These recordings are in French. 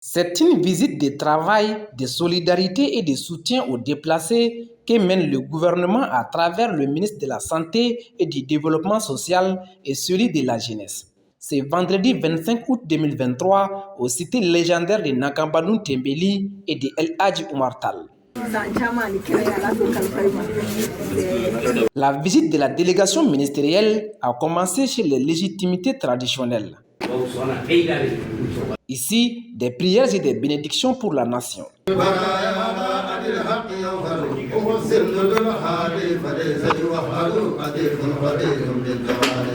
C'est une visite de travail, de solidarité et de soutien aux déplacés que mène le gouvernement à travers le ministre de la Santé et du Développement social et celui de la Jeunesse. C'est vendredi 25 août 2023 aux cités légendaires de Nakambanoun Tembeli et de El Hadji Oumar Tall. La visite de la délégation ministérielle a commencé chez les légitimités traditionnelles. Ici, des prières et des bénédictions pour la nation.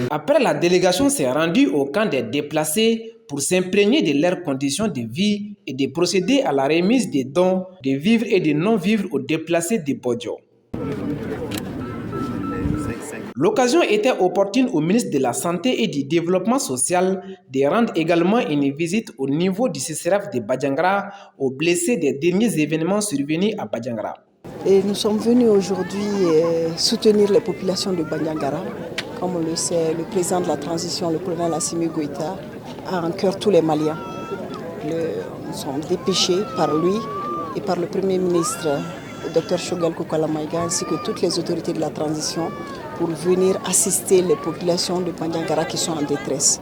Après, la délégation s'est rendue au camp des déplacés pour s'imprégner de leurs conditions de vie et de procéder à la remise des dons de vivres et de non-vivres aux déplacés de Bodjo. L'occasion était opportune au ministre de la Santé et du Développement social de rendre également une visite au niveau du CCRF de Badjangra aux blessés des derniers événements survenus à Badjangra. Et nous sommes venus aujourd'hui soutenir les populations de Badjangra. Comme on le sait, le président de la transition, le colonel Assimi Goïta, a en cœur tous les Maliens. Nous sommes dépêchés par lui et par le Premier ministre, le Dr Choguel Koukala-Maïga, ainsi que toutes les autorités de la transition pour venir assister les populations de Badjangra qui sont en détresse.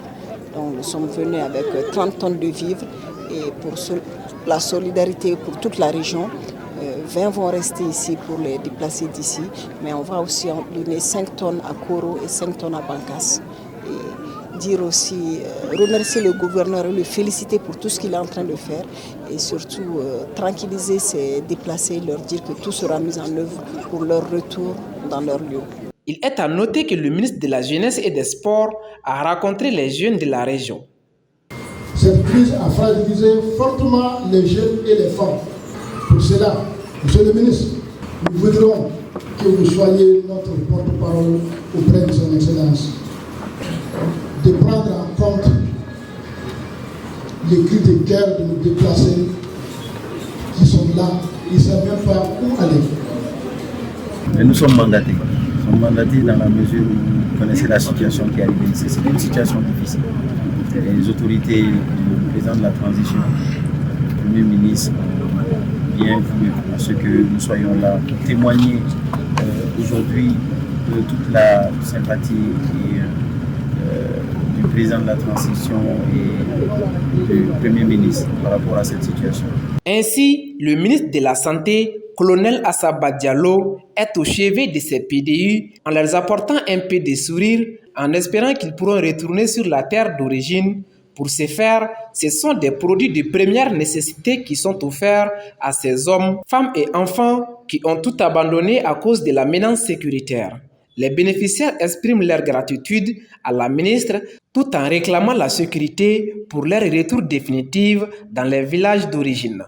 Donc, nous sommes venus avec 30 tonnes de vivres et pour la solidarité pour toute la région, 20 vont rester ici pour les déplacés d'ici, mais on va aussi en donner 5 tonnes à Koro et 5 tonnes à Bankas. Et dire aussi, remercier le gouverneur et le féliciter pour tout ce qu'il est en train de faire et surtout tranquilliser ces déplacés, leur dire que tout sera mis en œuvre pour leur retour dans leur lieu. Il est à noter que le ministre de la Jeunesse et des Sports a rencontré les jeunes de la région. Cette crise a fragilisé fortement les jeunes et les femmes. Pour cela, Monsieur le ministre, nous voudrons que vous soyez notre porte-parole auprès de son Excellence, de prendre en compte les cris de guerre de nos déplacés qui sont là, ils ne savent même pas où aller. Et nous sommes mandatés. Nous sommes mandatés dans la mesure où vous connaissez la situation qui est arrivée ici. C'est une situation difficile. Les autorités, le président de la transition, le Premier ministre, bien voulu à ce que nous soyons là pour témoigner aujourd'hui de toute la sympathie du président de la transition et du Premier ministre par rapport à cette situation. Ainsi, le ministre de la Santé, colonel Assaba Diallo, est au chevet de ces PDU en leur apportant un peu de sourire en espérant qu'ils pourront retourner sur la terre d'origine. Pour ce faire, ce sont des produits de première nécessité qui sont offerts à ces hommes, femmes et enfants qui ont tout abandonné à cause de la menace sécuritaire. Les bénéficiaires expriment leur gratitude à la ministre tout en réclamant la sécurité pour leur retour définitif dans les villages d'origine.